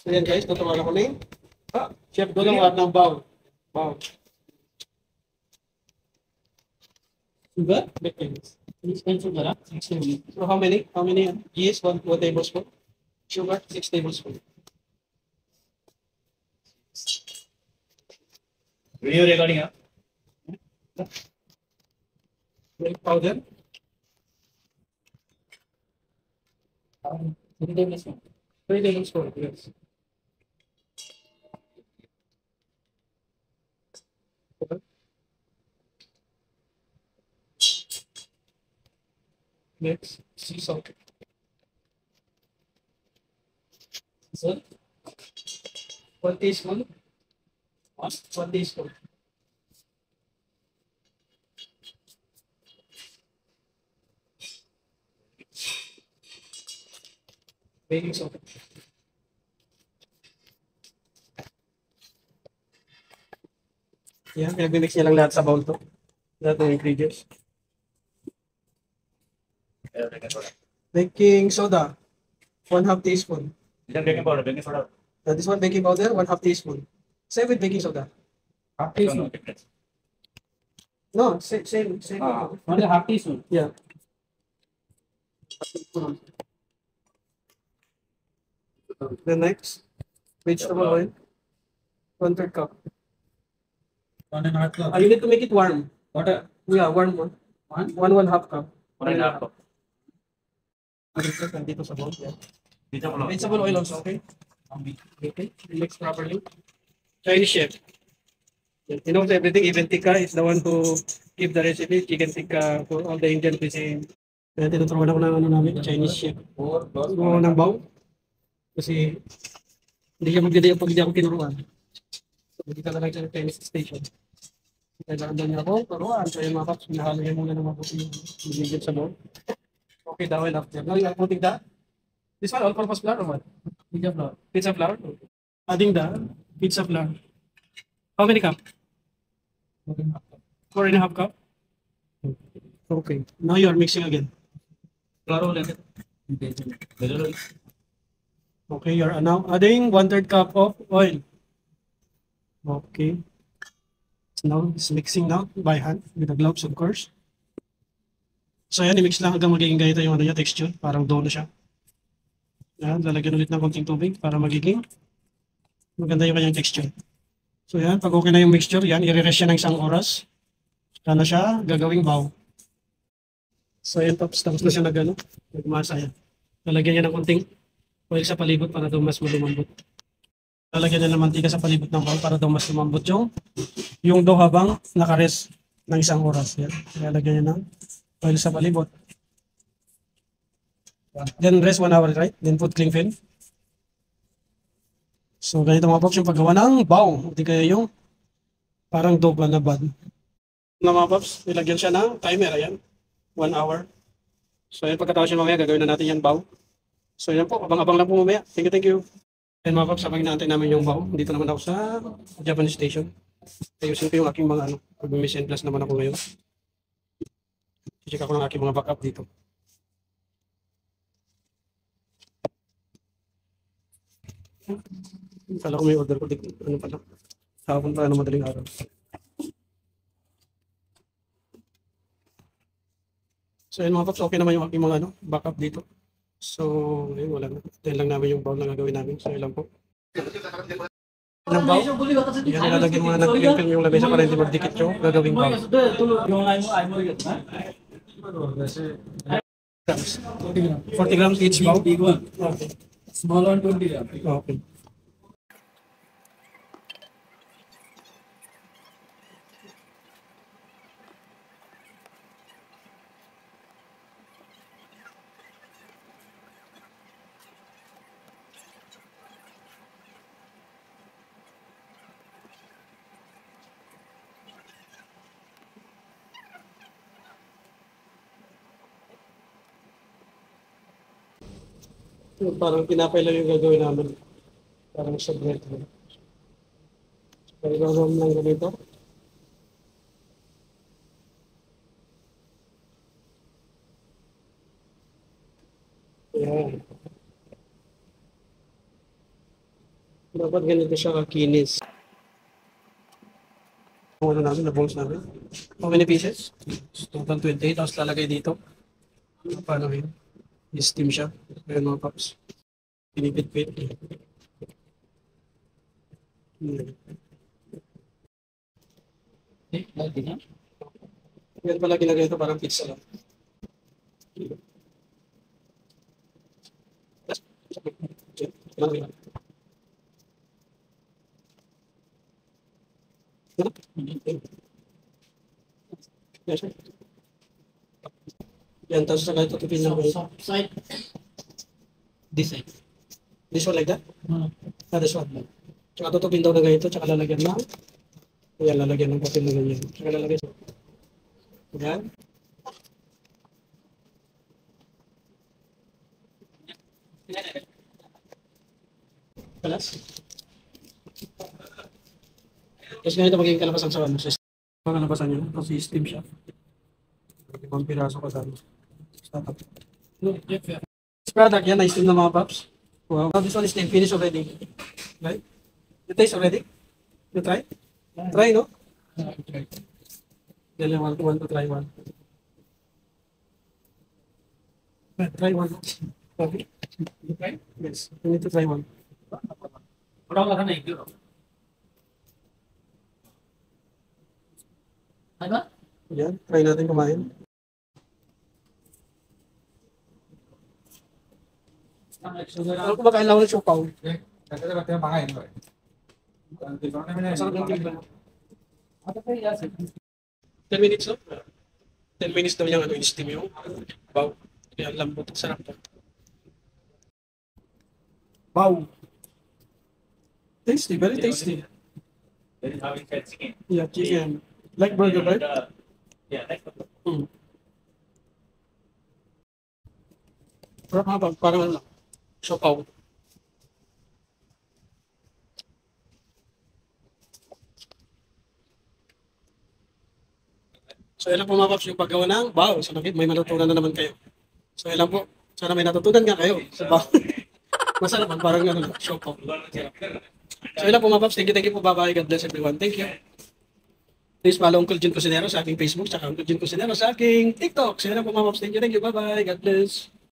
So yan guys, tuturuan ako ni Chef Gagawa ng bowl. Bowl. Sugar? Baking. Sugar, ah? 6 tablespoons. So how many? How many? Yeast, 1 tablespoon. Sugar, 6 tablespoons. Video recording, ah? Milk powder. 3 tablespoons. 3 tablespoons. Yes. Next, sea salt. So, 1 teaspoon. what? 1 teaspoon. Baking soda. Yan, pinag-mix niya lang lahat sa bowl to. Lahat ng ingredients. Baking soda, 1/2 teaspoon. Baking powder, baking soda. This one baking powder, 1/2 teaspoon. Same with baking soda. Half teaspoon. No, same. Only half teaspoon. Yeah. The next, vegetable oil, 1/3 cup. 1.5 cup. You need to make it warm. Water. Yeah, warm one. One half cup. 1.5 cup. Nandito sa bowl. Yeah. Vegetable oil. Vegetable oil also, okay? Okay, mix properly. Chinese chef. He knows everything. Even Tikka is the one who give the recipe. Chicken Tikka for all the Indian cuisine. Kaya tinuturuan ako ng ano namin, Chinese chef. Gumawa ng bowl. Kasi hindi siya magdidaya pag hindi ako tinuruan. So, hindi ka na lang sa Chinese station. Kailangan daw niya ako turuan. So, yung mga paps, hinahalo niya muna ng mabuti yung ingredients sa bowl. Okay, the oil after. Now you are putting the this one all-purpose flour or what? Pizza flour. Pizza flour. Adding the pizza flour. How many cup? 4.5 cup. Okay. Now you are mixing again. Flour ulit. Vegetable oil. Okay, you are now adding 1/3 cup of oil. Okay. So now it's mixing now by hand with the gloves, of course. So yan, i-mix lang hanggang magiging ganito yung ano niya, texture. Parang dough na siya. Yan, lalagyan ulit ng konting tubig para magiging maganda yung kanyang texture. So yan, pag okay na yung mixture, yan, i-rest siya ng 1 oras. Saka na siya gagawing bowl. So yan, tapos na siya nagmasa yan. Lalagyan niya ng konting oil sa palibot para daw mas lumambot. Lalagyan niya ng mantika sa palibot ng bowl para daw mas lumambot yung dough habang nakarest ng 1 oras. Yan, lalagyan niya ng oil sa palibot. Then rest 1 hour, right? Then put cling film. So ganito mga pops yung paggawa ng bowl. Hindi kaya yung parang dough na bad. Na mga pops, nilagyan siya ng timer. Ayan, 1 hour. So yan, pagkatapos yun mamaya, gagawin na natin yan bowl. So yan po, abang-abang lang po mamaya. Thank you, thank you. And mga pops, habang inaantay namin yung bowl, dito naman ako sa Japanese station. Ayusin ko yung aking mga pag-mission plus naman ako ngayon. Check ako ng aking mga backup dito. Kala ko may order ko. Ano pala? Hapon pa na madaling araw. So yun mga paps, okay naman yung aking mga backup dito. So, yun, wala na. Dahil lang namin yung bowl na gagawin namin. So, yun lang po. Ng bowl. Yan, nilalagyan muna ng film yung lamesa para hindi magdikit yung gagawing bowl. Grams. 40 grams each bowl? Big one. Okay. Small one 20 grams. Okay. Parang pinapay lang yung gagawin namin. Parang sa bread. So, gagawin lang ganito. Ayan. Dapat ganito siya kakinis. Kung ano namin, na-balls namin. How many pieces? Total 28. Tapos lalagay dito. Paano yun? I-steam siya. Ayan mga paps. Pinipit-pit. Lagi na. Yan pala ginagawa ito parang pizza lang. Yan, tapos saka ito tipin lang. Soft side. This side. This one like that? Hmm. This one. Tsaka tutupin daw na ganito, tsaka lalagyan ng ayan, lalagyan ng papel na ganyan. Tsaka lalagyan. Ayan. Palas. Tapos ganito magiging kalabasan sa ano. Sa kalabasan yun. Tapos i-steam siya. Ibang piraso ka dami. Startup. Look, Jeff, yeah. This product yan, na-steam na mga paps. Wow. This one is steam. Finish already. Right? You taste already? You try? Try, no? Then I want to try one. Try one. Okay. You try? Yes. You need to try one. Orang lah kan itu. Apa? Yan. Try natin kumain. Ano kumakain lang ng siopaw? Masarap yung timpla. 10 minutes, no? 10 minutes daw yung ano, in-steam yung wow. Kaya lambot. Sarap to. Wow. Tasty. Very tasty. That is how we said chicken. Yeah, chicken. Like burger, right? Yeah, like burger. Mm. Parang ano lang. Siopaw. So, ilan po mga paps yung paggawa ng wow. So, may matutunan na naman kayo. So, ilan po. Sana may natutunan nga kayo. So, masarap man. Parang ano lang. Siopaw. So, ilan po mga paps. Thank you po. Bye-bye. God bless everyone. Thank you. Please follow Uncle Jun Cusinero sa aking Facebook. Tsaka Uncle Jun Cusinero sa aking TikTok. So, ilan po mga paps. Thank you. Bye-bye. God bless.